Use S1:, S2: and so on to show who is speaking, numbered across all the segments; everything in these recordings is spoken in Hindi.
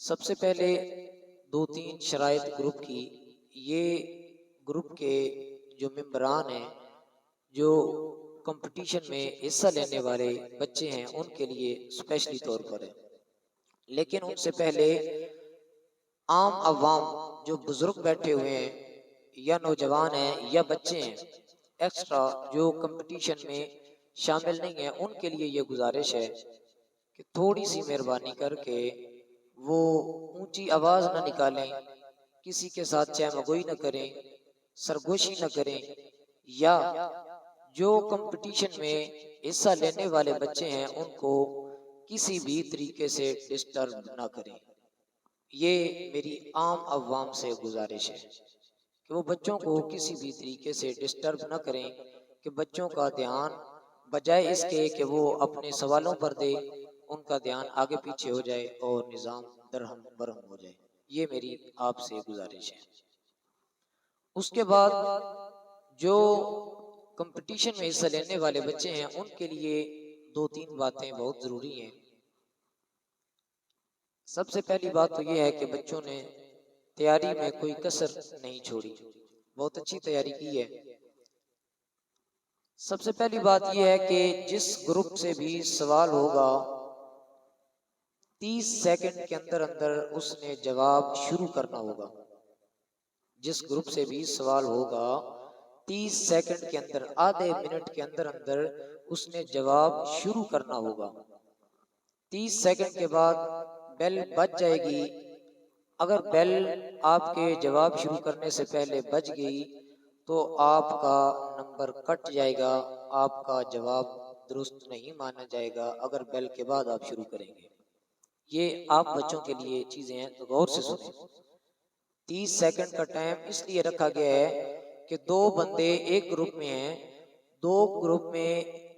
S1: सबसे पहले दो तीन शराइत ग्रुप की, ये ग्रुप के जो मेंबरान हैं, जो कंपटीशन में हिस्सा लेने वाले बच्चे हैं, उनके लिए स्पेशली तौर पर है। लेकिन उनसे पहले आम अवाम जो बुजुर्ग बैठे हुए हैं या नौजवान हैं या बच्चे हैं एक्स्ट्रा जो कंपटीशन में शामिल नहीं है, उनके लिए ये गुजारिश है कि थोड़ी सी मेहरबानी करके वो ऊंची आवाज ना निकालें, किसी के साथ चहमगोई न करें, सरगोशी न करें, या जो कंपटीशन में हिस्सा लेने वाले बच्चे हैं उनको किसी भी तरीके से डिस्टर्ब ना करें। ये मेरी आम अवाम से गुजारिश है कि वो बच्चों को किसी भी तरीके से डिस्टर्ब न करें, कि बच्चों का ध्यान बजाय इसके कि वो अपने सवालों पर दे, उनका ध्यान आगे पीछे हो जाए और निज़ाम दरहम बरहम हो जाए। ये मेरी आपसे गुजारिश है। उसके बाद जो कंपटीशन में हिस्सा लेने वाले बच्चे हैं उनके लिए दो तीन बातें बहुत ज़रूरी हैं। सबसे पहली बात तो ये है कि बच्चों ने तैयारी में कोई कसर नहीं छोड़ी, बहुत अच्छी तैयारी की है। सबसे पहली बात यह है कि जिस ग्रुप से भी सवाल होगा 30 सेकंड के अंदर अंदर उसने जवाब शुरू करना होगा। जिस ग्रुप से भी सवाल होगा 30 सेकंड के अंदर, आधे मिनट के अंदर अंदर उसने जवाब शुरू करना होगा। 30 सेकंड के बाद बेल बज जाएगी। अगर बेल आपके जवाब शुरू करने से पहले बज गई तो आपका नंबर कट जाएगा, आपका जवाब दुरुस्त नहीं माना जाएगा अगर बेल के बाद आप शुरू करेंगे। ये आप बच्चों के लिए चीजें हैं, तो गौर से सुनें। 30 सेकंड का टाइम इसलिए रखा गया है कि दो बंदे एक ग्रुप में हैं,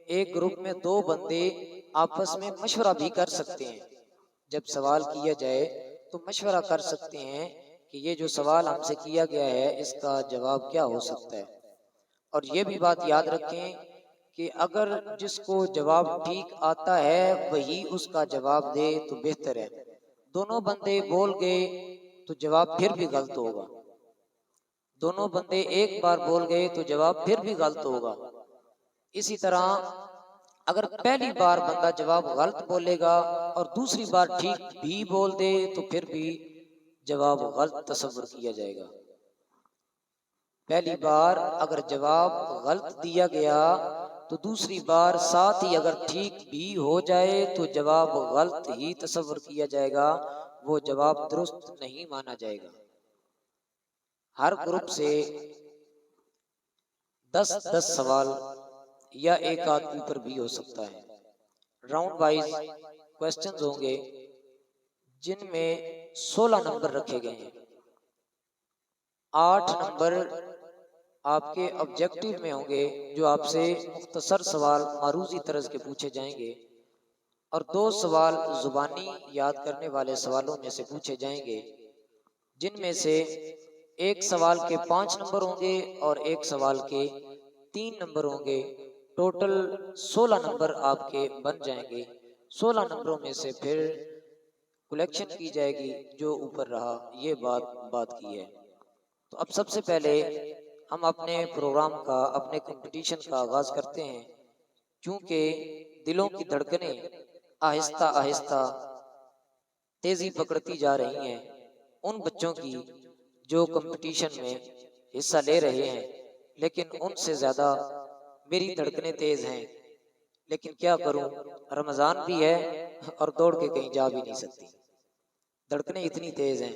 S1: एक ग्रुप में दो बंदे आपस में मशवरा भी कर सकते हैं। जब सवाल किया जाए तो मशवरा कर सकते हैं कि ये जो सवाल हमसे किया गया है इसका जवाब क्या हो सकता है। और ये भी बात याद रखें कि अगर जिसको जवाब ठीक आता है वही उसका जवाब दे तो बेहतर है। दोनों बंदे बोल गए तो जवाब फिर भी गलत होगा, दोनों बंदे एक बार बोल गए तो जवाब फिर भी गलत होगा। इसी तरह अगर पहली बार बंदा जवाब गलत बोलेगा और दूसरी बार ठीक भी बोल दे तो फिर भी जवाब गलत तस्वर किया जाएगा। पहली बार अगर जवाब गलत दिया गया तो दूसरी बार साथ ही अगर ठीक भी हो जाए तो जवाब गलत ही तस्वर किया जाएगा, वो जवाब दुरुस्त नहीं माना जाएगा। हर ग्रुप से 10-10 सवाल या एक आध ऊपर भी हो सकता है। राउंड वाइज क्वेश्चंस होंगे जिनमें 16 नंबर रखे गए हैं। 8 नंबर आपके ऑब्जेक्टिव में होंगे जो आपसे मुख्तसर सवाल मारूजी तर्ज के पूछे जाएंगे, और 2 सवाल जुबानी याद करने वाले सवालों में से पूछे जाएंगे, जिनमें से एक सवाल के 5 नंबर होंगे और एक सवाल के 3 नंबर होंगे। टोटल 16 नंबर आपके बन जाएंगे। 16 नंबरों में से फिर कलेक्शन की जाएगी जो ऊपर रहा, ये बात की है। तो अब सबसे पहले हम अपने प्रोग्राम का, अपने कंपटीशन का आगाज करते हैं। क्योंकि दिलों की धड़कनें आहिस्ता आहिस्ता तेजी पकड़ती जा रही हैं उन बच्चों की जो कंपटीशन में हिस्सा ले रहे हैं, लेकिन उनसे ज्यादा मेरी धड़कनें तेज हैं। लेकिन क्या करूं, रमजान भी है और दौड़ के कहीं जा भी नहीं सकती। धड़कनें इतनी तेज हैं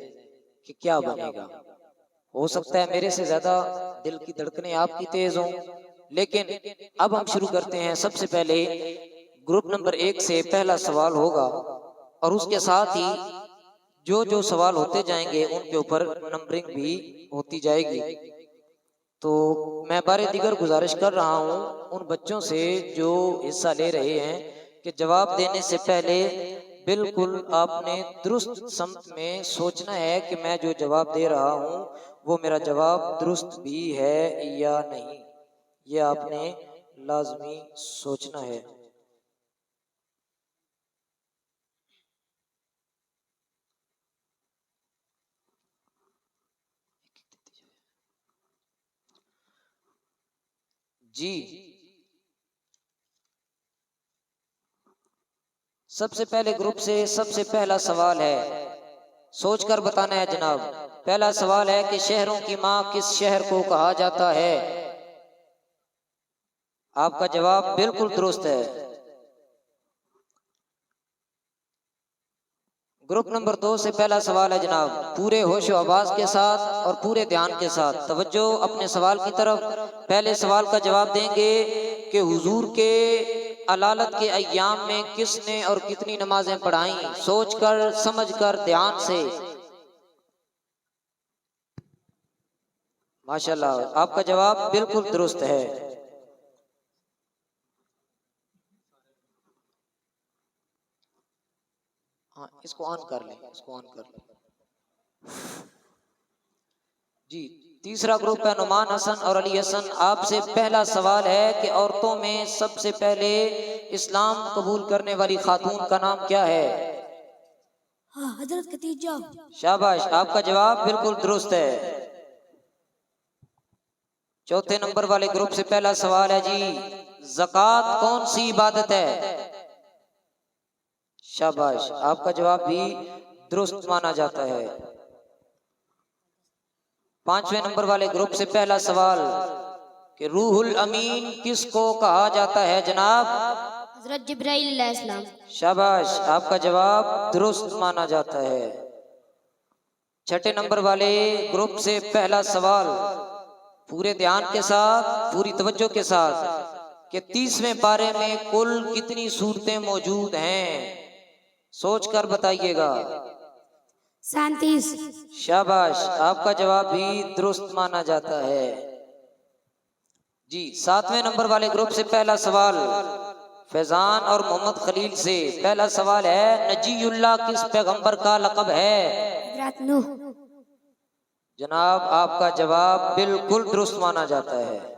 S1: कि क्या बनेगा। हो सकता है मेरे से ज्यादा दिल की धड़कनें आपकी तेज हों। लेकिन अब हम शुरू करते हैं। सबसे पहले ग्रुप नंबर 1 से पहला सवाल होगा और उसके साथ ही जो जो सवाल होते जाएंगे उनके ऊपर नंबरिंग भी होती जाएगी। तो मैं बारे दिगर गुजारिश कर रहा हूं उन बच्चों से जो हिस्सा ले रहे हैं कि जवाब देने से पहले बिल्कुल आपने दुरुस्त समत में सोचना है कि मैं जो जवाब दे रहा हूं वो मेरा जवाब दुरुस्त भी है या नहीं, ये आपने लाजमी सोचना है। जी, सबसे पहले ग्रुप से सबसे पहला सवाल है, सोचकर बताना है जनाब। पहला सवाल है कि शहरों की माँ किस शहर को कहा जाता है? आपका जवाब बिल्कुल दुरुस्त है। ग्रुप नंबर 2 से पहला सवाल है जनाब, पूरे होशो आवाज के साथ और पूरे ध्यान के साथ तवज्जो अपने सवाल की तरफ। पहले सवाल का जवाब देंगे कि हुजूर के अलालत के अय्याम में किसने और कितनी नमाजें पढ़ाई? सोचकर, समझकर, ध्यान से। माशाल्लाह, आपका जवाब बिल्कुल दुरुस्त है। हाँ, इसको ऑन कर लें, इसको ऑन कर लें। जी, तीसरा ग्रुप है नुमान हसन और अली हसन। आपसे पहला सवाल है कि औरतों में सबसे पहले इस्लाम कबूल करने वाली खातून का नाम क्या है?
S2: हाँ, हजरत खदीजा।
S1: शाबाश, आपका जवाब बिल्कुल दुरुस्त है। चौथे नंबर वाले ग्रुप से पहला सवाल है जी, ज़कात कौन सी इबादत है? शाबाश, आपका जवाब भी दुरुस्त माना जाता है। पांचवें नंबर वाले ग्रुप से पहला सवाल कि रूहुल अमीन किसको कहा जाता है जनाब?
S2: हजरत जिब्राइल अलैहिस्सलाम।
S1: शाबाश, आपका जवाब दुरुस्त माना जाता है। छठे नंबर वाले ग्रुप से पहला सवाल, पूरे ध्यान के साथ, पूरी तवज्जो के साथ, कि 30वें पारे में कुल कितनी सूरतें मौजूद हैं? सोचकर बताइएगा।
S2: 37।
S1: शाबाश, आपका जवाब भी दुरुस्त माना जाता है। जी, 7वें नंबर वाले ग्रुप से पहला सवाल फैजान और मोहम्मद खलील से। पहला सवाल है, नजीयुल्लाह किस पैगंबर का लक़ब है?
S2: हजरत नूह।
S1: जनाब, आपका जवाब बिल्कुल दुरुस्त माना जाता है।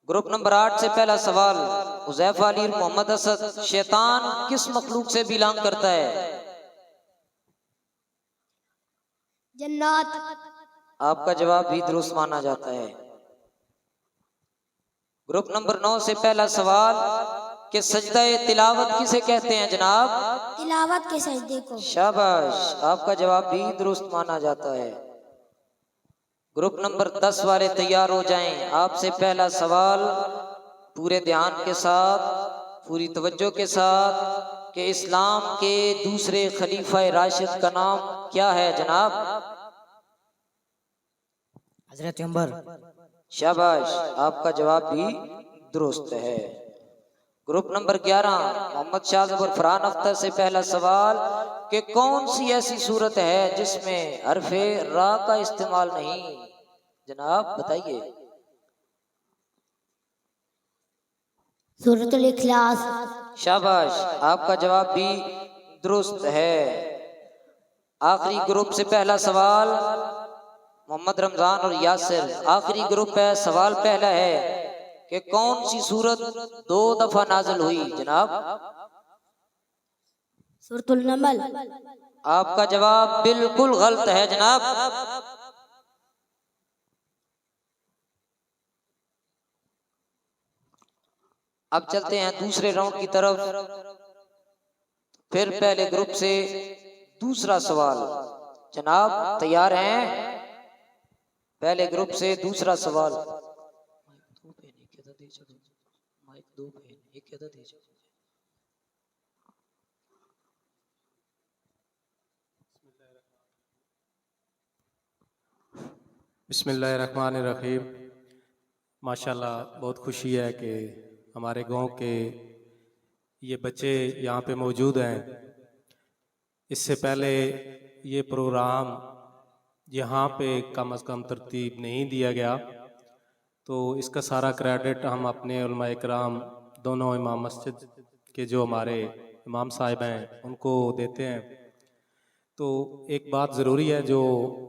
S1: ग्रुप नंबर 8 से पहला सवाल, हुज़ैफा अली मोहम्मद असद, शैतान किस मखलूक से बिलोंग करता है?
S2: जन्नत।
S1: आपका जवाब भी दुरुस्त माना जाता है। ग्रुप नंबर 9 से पहला सवाल कि सजदा तिलावत किसे कहते हैं जनाब?
S2: तिलावत के सजदे को।
S1: शाबाश, आपका जवाब भी दुरुस्त माना जाता है। ग्रुप नंबर 10 वाले तैयार हो जाएं। आपसे पहला सवाल पूरे ध्यान के साथ, पूरी तवज्जो के साथ, कि इस्लाम के दूसरे खलीफा राशिद का नाम क्या है जनाब?
S3: हजरत उमर।
S1: शाबाश, आपका जवाब भी दुरुस्त है। ग्रुप नंबर 11 मोहम्मद शाह और फरहान अख्तर से पहला सवाल कि कौन सी ऐसी सूरत है जिसमें हरफे रा का इस्तेमाल नहीं? जनाब बताइए।
S2: सूरतुल इखलास।
S1: शाबाश, आपका जवाब भी दुरुस्त है। आखिरी ग्रुप से पहला सवाल मोहम्मद रमजान और यासिर। आखिरी ग्रुप है, सवाल पहला है कि कौन सी सूरत 2 दफा नाजिल हुई जनाब?
S2: सूरतुल नमल।
S1: आपका जवाब बिल्कुल गलत है जनाब। अब चलते हैं दूसरे राउंड की तरफ। फिर पहले ग्रुप से दूसरा सवाल, जनाब तैयार हैं? पहले ग्रुप से दूसरा सवाल।
S4: बिस्मिल्लाहिर्रहमानिर्रहीम। माशाल्लाह, बहुत खुशी है कि हमारे गांव के ये बच्चे यहाँ पे मौजूद हैं। इससे पहले ये प्रोग्राम यहाँ पे कम से कम तरतीब नहीं दिया गया, तो इसका सारा क्रेडिट हम अपने उलमा इकराम, दोनों इमाम मस्जिद के जो हमारे इमाम साहिब हैं उनको देते हैं। तो एक बात ज़रूरी है, जो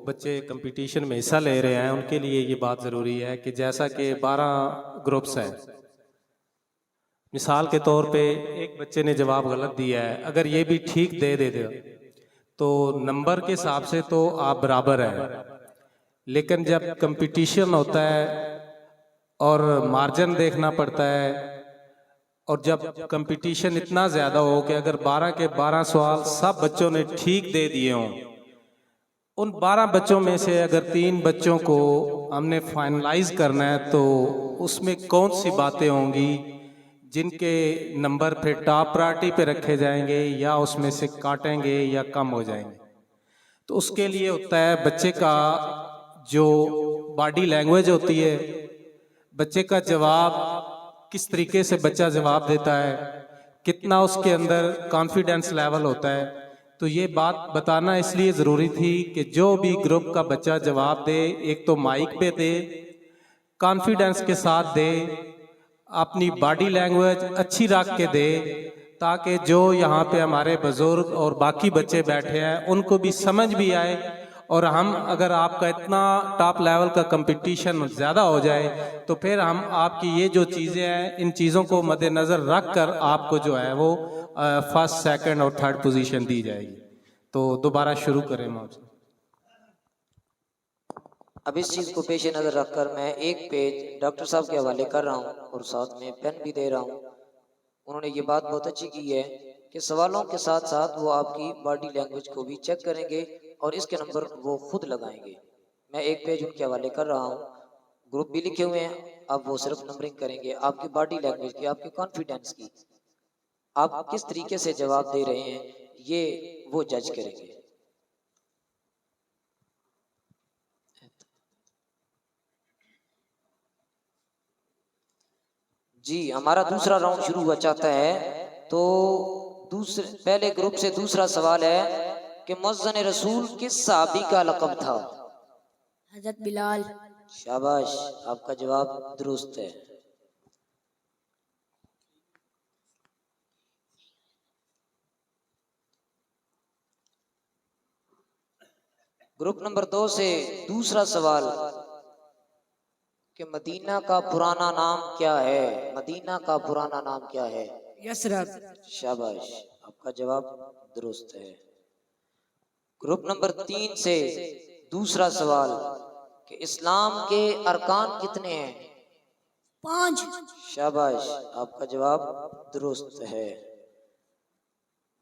S4: बच्चे कंपटीशन में हिस्सा ले रहे हैं उनके लिए ये बात ज़रूरी है कि जैसा कि 12 ग्रुप्स हैं, मिसाल के तौर पे एक बच्चे ने जवाब गलत दिया है, अगर ये भी ठीक दे दे तो नंबर के हिसाब से तो आप बराबर हैं, लेकिन जब कंपटीशन होता है और मार्जिन देखना पड़ता है, और जब कंपटीशन इतना ज़्यादा हो कि अगर 12 के 12 सवाल सब बच्चों ने ठीक दे दिए हों, उन 12 बच्चों में से अगर 3 बच्चों को हमने फाइनलाइज करना है तो उसमें कौन सी बातें होंगी जिनके नंबर फिर टॉप प्रायोरिटी पे रखे जाएंगे या उसमें से काटेंगे या कम हो जाएंगे। तो उसके लिए होता है बच्चे का जो बॉडी लैंग्वेज होती है, बच्चे का जवाब, किस तरीके से बच्चा जवाब देता है, कितना उसके अंदर कॉन्फिडेंस लेवल होता है। तो ये बात बताना इसलिए ज़रूरी थी कि जो भी ग्रुप का बच्चा जवाब दे, एक तो माइक पे दे, कॉन्फिडेंस के साथ दे, अपनी बॉडी लैंग्वेज अच्छी रख के दे, ताकि जो यहाँ पे हमारे बुजुर्ग और बाकी बच्चे बैठे हैं उनको भी समझ भी आए। और हम अगर आपका इतना टॉप लेवल का कंपटीशन ज़्यादा हो जाए तो फिर हम आपकी ये जो चीज़ें हैं, इन चीज़ों को मद्देनज़र रख कर आपको जो है वो फर्स्ट, सेकंड और थर्ड पोजीशन दी जाएगी। तो दोबारा शुरू करें हम आपसे।
S1: अब इस चीज़ को पेश नज़र रखकर मैं एक पेज डॉक्टर साहब के हवाले कर रहा हूँ और साथ में पेन भी दे रहा हूँ। उन्होंने ये बात बहुत अच्छी की है कि सवालों के साथ साथ वो आपकी बॉडी लैंग्वेज को भी चेक करेंगे और इसके नंबर वो खुद लगाएंगे। मैं एक पेज उनके हवाले कर रहा हूँ, ग्रुप भी लिखे हुए हैं। अब वो सिर्फ नंबरिंग करेंगे आपकी बॉडी लैंग्वेज की, आपकी कॉन्फिडेंस की, आप किस तरीके से जवाब दे रहे हैं, ये वो जज करेंगे। जी, हमारा दूसरा राउंड शुरू हुआ चाहता है। तो पहले ग्रुप से दूसरा सवाल है कि मुअज्जिन रसूल किस सहाबी का लक़ब था?
S2: हजरत बिलाल।
S1: शाबाश, आपका जवाब दुरुस्त है। ग्रुप नंबर 2 से दूसरा सवाल कि मदीना का पुराना नाम क्या है? मदीना का पुराना नाम क्या है?
S2: यसरब।
S1: शाबाश, आपका जवाब दुरुस्त है। ग्रुप नंबर 3 से दूसरा सवाल कि इस्लाम के अरकान कितने हैं?
S2: 5।
S1: शाबाश, आपका जवाब दुरुस्त है।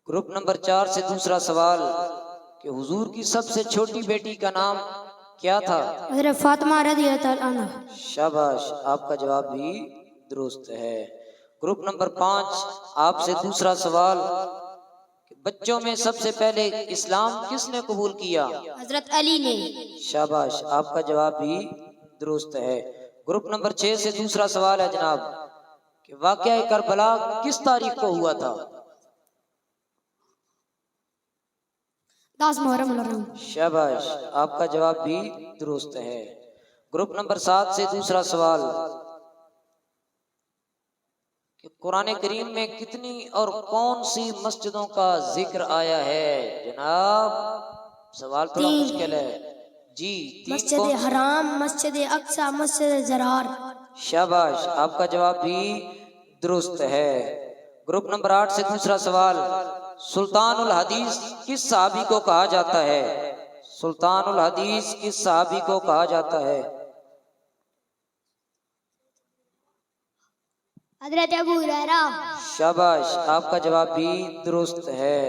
S1: ग्रुप नंबर 4 से दूसरा सवाल कि हुजूर की सबसे छोटी बेटी का नाम क्या था?
S2: हजरत फातिमा रज़ियल्लाहु अन्हा।
S1: शाबाश, आपका जवाब भी दुरुस्त है। ग्रुप नंबर 5 आपसे दूसरा सवाल कि बच्चों में सबसे पहले इस्लाम किसने कबूल किया?
S2: हजरत अली ने।
S1: शाबाश, आपका जवाब भी दुरुस्त है। ग्रुप नंबर 6 से दूसरा सवाल है जनाब कि वाक़या करबला किस तारीख को हुआ था?
S2: 10 मुहर्रम।
S1: शाबाश, आपका जवाब भी दुरुस्त है। ग्रुप नंबर 7 से दूसरा सवाल कि कुरान करीम में कितनी और कौन सी मस्जिदों का जिक्र आया है? जनाब, सवाल थोड़ा मुश्किल है जी।
S2: मस्जिद हराम, मस्जिद अक्सा, मस्जिद ज़रार।
S1: शाबाश, आपका जवाब भी दुरुस्त है। ग्रुप नंबर 8 से दूसरा सवाल, सुल्तानुल हदीस किस सहाबी को कहा जाता है? सुल्तानुल हदीस किस सहाबी को कहा जाता है?
S2: हजरत अबू हुरैरा।
S1: शाबाश, आपका जवाब भी दुरुस्त है।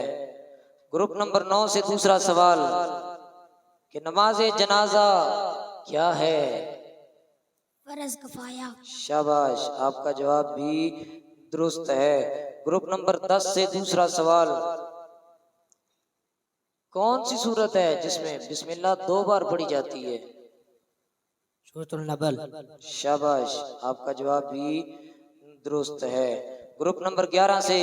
S1: ग्रुप नंबर 9 से दूसरा सवाल कि नमाज जनाजा क्या है?
S2: फर्ज कफाया।
S1: शाबाश, आपका जवाब भी दुरुस्त है। ग्रुप नंबर 10 से दूसरा सवाल, कौन सी सूरत है जिसमें बिस्मिल्लाह 2 बार पढ़ी जाती है?
S3: सूरतुल नबल।
S1: शाबाश, आपका जवाब भी दुरुस्त है। ग्रुप नंबर 11 से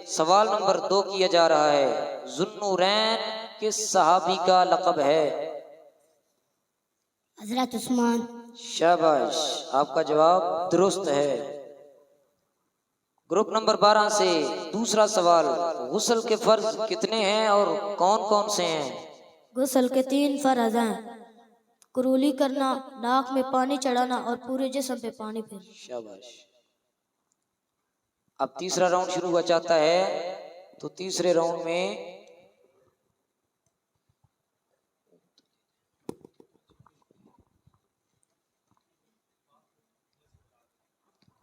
S1: सवाल नंबर 2 किया जा रहा है, जुन्नूरैन किस सहाबी का लक़ब है?
S2: हजरत उस्मान।
S1: शाबाश, आपका जवाब दुरुस्त है। ग्रुप नंबर 12 से दूसरा सवाल, गुस्ल के फर्ज कितने हैं और कौन कौन से हैं?
S2: गुस्ल के 3 फर्ज हैं, कुरूली करना, नाक में पानी चढ़ाना और पूरे जिस्म पे पानी फेरना।
S1: शाबाश। अब तीसरा राउंड शुरू हुआ चाहता है। तो तीसरे राउंड में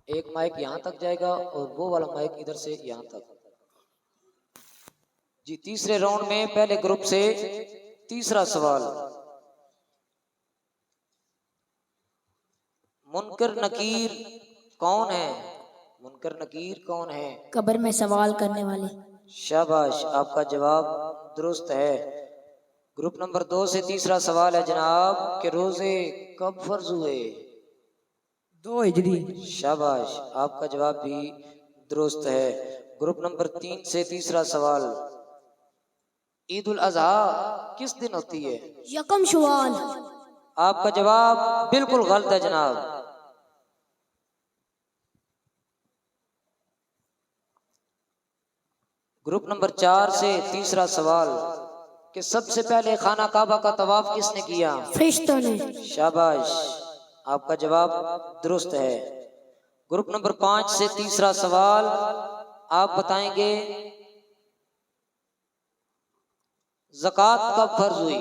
S1: एक माइक यहाँ तक जाएगा और वो वाला माइक इधर से यहाँ तक। जी, तीसरे राउंड में पहले ग्रुप से तीसरा सवाल। मुनकर नकीर कौन है? मुनकर नकीर कौन है?
S2: कब्र में सवाल करने वाले।
S1: शाबाश, आपका जवाब दुरुस्त है। ग्रुप नंबर 2 से तीसरा सवाल है जनाब कि रोजे कब फर्ज हुए?
S3: 2 हिजरी।
S1: शाबाश, आपका जवाब भी दुरुस्त है। ग्रुप नंबर 3 से तीसरा सवाल, ईद उल अजहा किस दिन होती है?
S2: यकम शवाल।
S1: आपका जवाब बिल्कुल गलत है जनाब। ग्रुप नंबर 4 से तीसरा सवाल कि सबसे पहले खाना काबा का तवाफ किसने किया?
S2: फरिश्तों ने।
S1: शाबाश, आपका जवाब दुरुस्त है। ग्रुप नंबर 5 से तीसरा सवाल, आप बताएंगे ज़कात कब फर्ज हुई?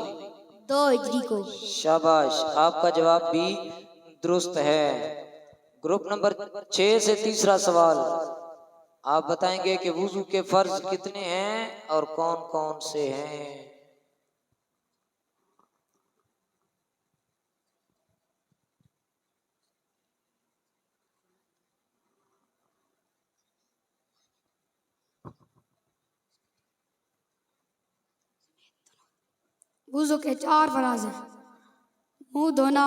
S2: 2 हिजरी को।
S1: शाबाश, आपका जवाब भी दुरुस्त है। ग्रुप नंबर 6 से तीसरा सवाल, आप बताएंगे कि वुजू के फर्ज कितने हैं और कौन कौन से हैं?
S5: वुज़ू के 4 फराज हैं। मुंह धोना,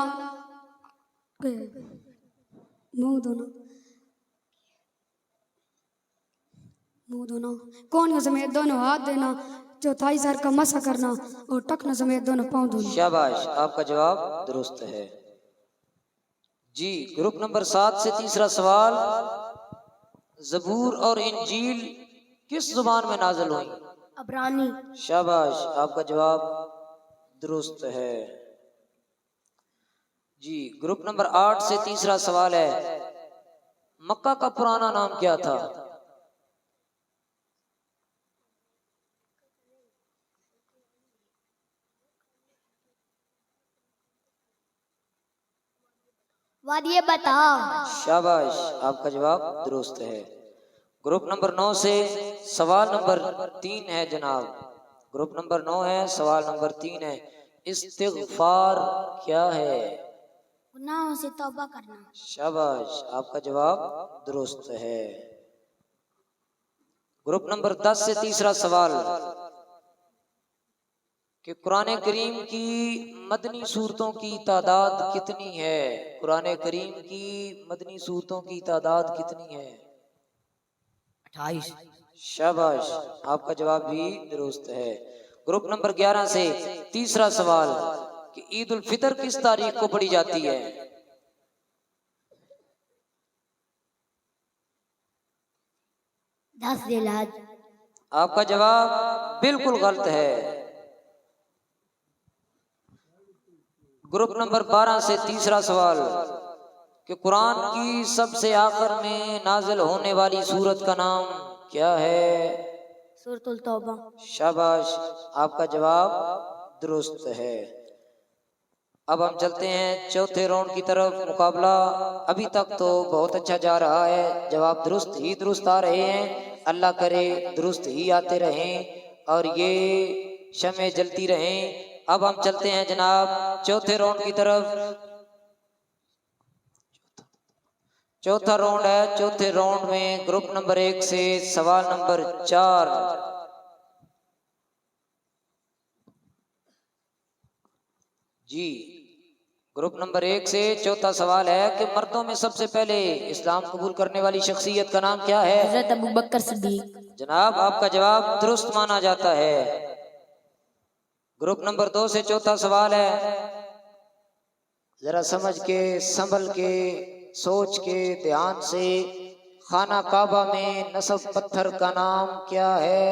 S5: कोहनियों समेत दोनों हाथ देना, चौथाई सर का मसा करना और टखनों समेत दोनों पांव धोना।
S1: शाबाश, आपका जवाब दुरुस्त है। जी, ग्रुप नंबर 7 से तीसरा सवाल, ज़बूर और इंजील किस जुबान में नाज़िल हुई?
S2: अबरानी।
S1: शाबाश, आपका जवाब दुरुस्त है। जी, ग्रुप नंबर 8 से तीसरा सवाल है, मक्का का पुराना नाम क्या था?
S2: वादिये बता।
S1: शाबाश, आपका जवाब दुरुस्त है। ग्रुप नंबर 9 से सवाल नंबर 3 है जनाब। ग्रुप नंबर 9 है, सवाल नंबर 3 है, इस्तिग़फ़ार क्या है?
S2: गुनाहों से तौबा करना।
S1: शाबाश, आपका जवाब दुरुस्त है। ग्रुप नंबर 10 से तीसरा सवाल कि कुरान करीम की मदनी सूरतों की तादाद कितनी है? कुरान करीम की मदनी सूरतों की तादाद कितनी है?
S3: 28।
S1: शाबाश, आपका जवाब भी दुरुस्त है। ग्रुप नंबर 11 से तीसरा सवाल कि ईद उल फितर किस तारीख को पढ़ी जाती है?
S2: दस जिलहज।
S1: आपका जवाब बिल्कुल गलत है। ग्रुप नंबर 12 से तीसरा सवाल कि कुरान की सबसे आखिर में नाजिल होने वाली सूरत का नाम क्या है?
S2: सूरतुल तौबा।
S1: शाबाश, आपका जवाब दुरुस्त है। अब हम चलते हैं चौथे राउंड की तरफ। मुकाबला अभी तक तो बहुत अच्छा जा रहा है, जवाब दुरुस्त ही दुरुस्त आ रहे हैं। अल्लाह करे दुरुस्त ही आते रहें और ये शमे जलती रहें। अब हम चलते हैं जनाब चौथे राउंड की तरफ। चौथा राउंड है। चौथे राउंड में ग्रुप नंबर 1 से सवाल नंबर 4। जी, ग्रुप नंबर 1 से चौथा सवाल है कि मर्दों में सबसे पहले इस्लाम कबूल करने वाली शख्सियत का नाम क्या है?
S2: हजरत अबू बकर सिद्दीक।
S1: जनाब, आपका जवाब दुरुस्त माना जाता है। ग्रुप नंबर 2 से चौथा सवाल है, जरा समझ के, संभल के, सोच के, ध्यान से, खाना काबा में नसब पत्थर का नाम क्या है?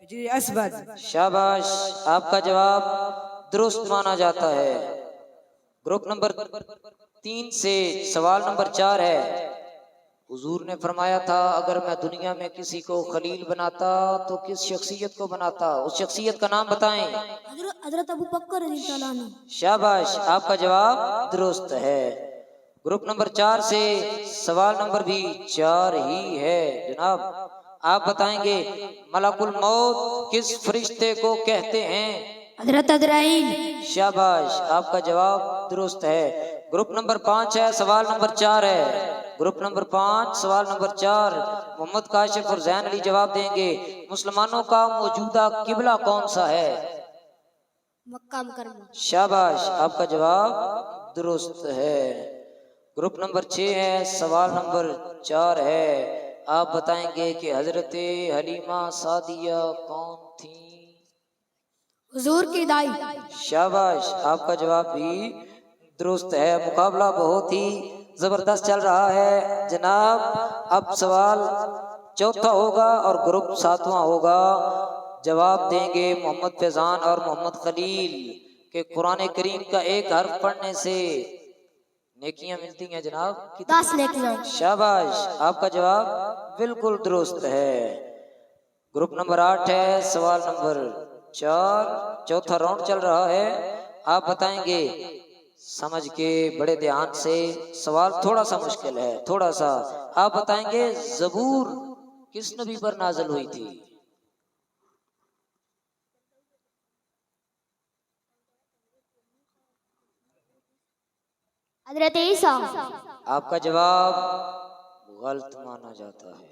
S3: हिजरी असवद।
S1: शाबाश, आपका जवाब दुरुस्त माना जाता है। ग्रुप नंबर 3 से सवाल नंबर 4 है, हुजूर ने फरमाया था अगर मैं दुनिया में किसी को खलील बनाता तो किस शख्सियत को बनाता? उस शख्सियत का नाम बताएं।
S2: हजरत अबू बकर रज़ियल्लाहु अन्हु।
S1: शाबाश, आपका जवाब दुरुस्त है। ग्रुप नंबर 4 से सवाल नंबर भी 4 ही है जनाब। आप बताएंगे मलकुल मौत किस फरिश्ते को कहते हैं?
S2: हजरत अजराइल।
S1: शाबाश, आपका जवाब दुरुस्त है। ग्रुप नंबर 5 है, सवाल नंबर 4 है। ग्रुप नंबर 5 सवाल नंबर 4 मोहम्मद काशिफ और जैन अली जवाब देंगे। मुसलमानों का मौजूदा किबला कौन सा है?
S2: मक्का मुकर्रमा।
S1: शाबाश, आपका जवाब दुरुस्त है। ग्रुप नंबर 6 है, सवाल नंबर 4 है। आप बताएंगे कि हजरत हलीमा सादिया कौन थी?
S5: हुजूर की दाई।
S1: शाबाश, आपका जवाब भी दुरुस्त है। मुकाबला बहुत ही जबरदस्त चल रहा है जनाब। अब सवाल चौथा होगा और ग्रुप 7वां होगा। जवाब देंगे मोहम्मद फैजान और मोहम्मद खलील के कुरान करीम का एक हर्फ पढ़ने से नेकियां मिलती हैं जनाब।
S2: 10 नेकियां।
S1: शाबाश, आपका जवाब बिल्कुल दुरुस्त है। ग्रुप नंबर 8 है, सवाल नंबर 4 चौथा राउंड चल रहा है। आप बताएंगे समझ के बड़े ध्यान से। सवाल थोड़ा सा मुश्किल है, थोड़ा सा। आप बताएंगे ज़बूर किस नबी पर नाज़िल हुई थी?
S2: हजरत ईसा।
S1: आपका जवाब गलत माना जाता है।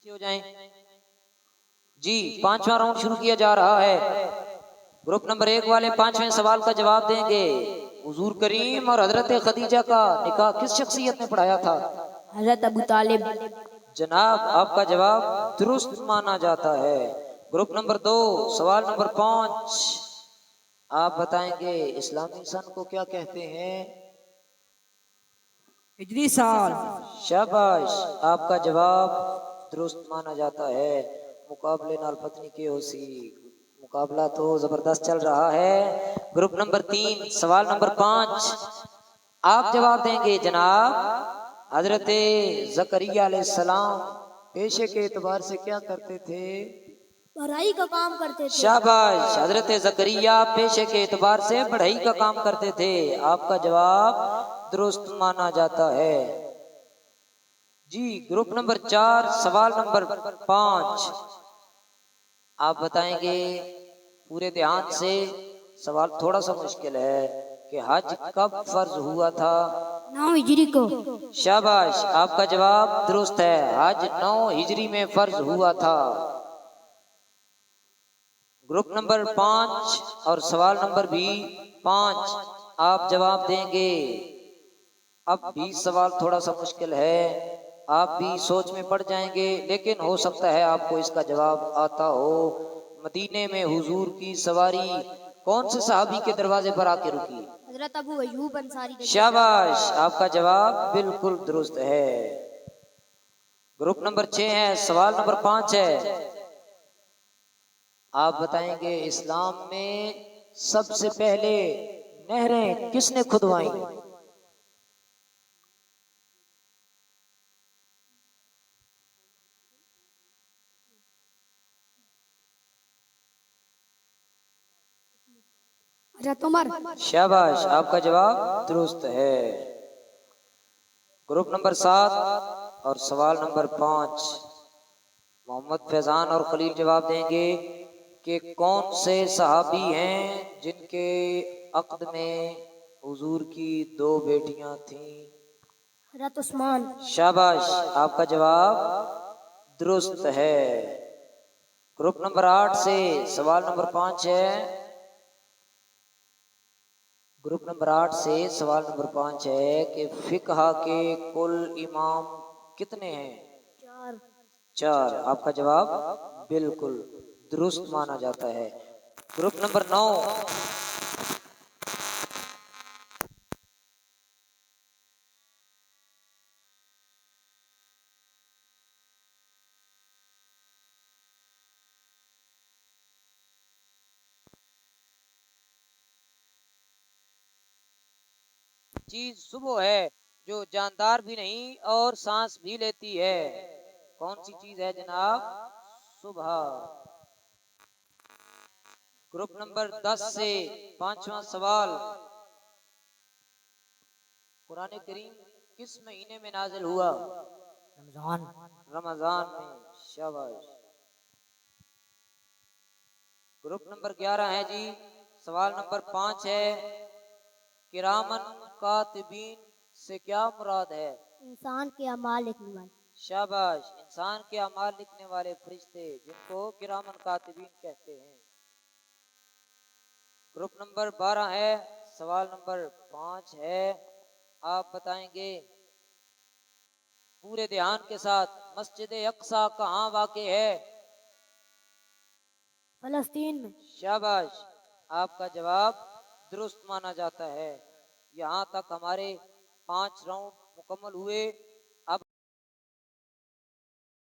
S1: हो जाएं जी। 5वां राउंड शुरू किया जा रहा है। ग्रुप नंबर 1 वाले 5वें सवाल का जवाब देंगे। हुजूर करीम और हजरत खदीजा का निकाह किस शख्सियत ने पढ़ाया था?
S2: हजरत अबू तालिब।
S1: जनाब, आपका जवाब दुरुस्त माना जाता है। ग्रुप नंबर 2 सवाल नंबर 5 आप बताएंगे इस्लामी सन को क्या कहते हैं?
S3: हिजरी साल।
S1: शाबाश, आपका जवाब दुरुस्त माना जाता है। मुकाबले नाल पत्नी के होसी। मुकाबला तो जबरदस्त चल रहा है। ग्रुप नंबर 3 सवाल नंबर 5 आप जवाब देंगे जनाब। हजरत ज़करिया अलैहिस्सलाम पेशे के एतबार से क्या करते थे?
S2: पढ़ाई का काम करते थे।
S1: शाबाश, हजरत ज़करिया पेशे के एतबार से पढ़ाई का काम करते थे। आपका जवाब दुरुस्त माना जाता है जी। ग्रुप नंबर 4 सवाल नंबर 5 आप बताएंगे पूरे ध्यान से। सवाल थोड़ा सा मुश्किल है, कि हज कब फर्ज हुआ था?
S5: 9 हिजरी को।
S1: शाबाश, आपका जवाब दुरुस्त है। हज 9 हिजरी में फर्ज हुआ था। ग्रुप नंबर 5 और सवाल नंबर भी 5 आप जवाब देंगे। अब भी सवाल थोड़ा सा मुश्किल है, आप भी सोच में पड़ जाएंगे, लेकिन हो सकता है आपको इसका जवाब आता हो। मदीने में हुजूर की सवारी कौन से सहाबी के दरवाजे पर आके रुकी?
S2: हजरत अबू अयूब अंसारी।
S1: शाबाश, आपका जवाब बिल्कुल दुरुस्त है। ग्रुप नंबर 6 है, सवाल नंबर 5 है। आप बताएंगे इस्लाम में सबसे पहले नहरें किसने खुदवाई?
S5: हजरत उमर।
S1: शाबाश, आपका जवाब दुरुस्त है। ग्रुप नंबर 7 और सवाल नंबर 5 मोहम्मद फैजान और खलील जवाब देंगे कि कौन से सहाबी हैं जिनके अक्द में हुजूर की 2 बेटियां थीं?
S2: हजरत उस्मान।
S1: शाबाश, आपका जवाब दुरुस्त है। ग्रुप नंबर 8 से सवाल नंबर 5 है। ग्रुप नंबर 8 से सवाल नंबर 5 है कि फिकहा के कुल इमाम कितने हैं? 4। आपका जवाब बिल्कुल दुरुस्त माना जाता है। ग्रुप नंबर 9 चीज सुबह है जो जानदार भी नहीं और सांस भी लेती है। कौन सी चीज है जनाब? सुबह। ग्रुप नंबर 10 से 5वां सवाल, कुरान करीम किस महीने में नाजिल हुआ?
S3: रमजान।
S1: रमजान में। शाबाश। ग्रुप नंबर 11 है जी, सवाल नंबर 5 है, किरामन कातिबीन से क्या मुराद है?
S2: इंसान के अमाल लिखने वाले।
S1: शाबाश, इंसान के अमाल लिखने वाले फरिश्ते जिनको किरामन कातिबीन कहते हैं। ग्रुप नंबर 12 है, सवाल नंबर 5 है, आप बताएंगे पूरे ध्यान के साथ मस्जिद अक्सा कहाँ वाक़े है?
S2: फलस्तीन में।
S1: शाबाश, आपका जवाब दुरुस्त माना जाता है। यहाँ तक हमारे 5 राउंड मुकम्मल हुए।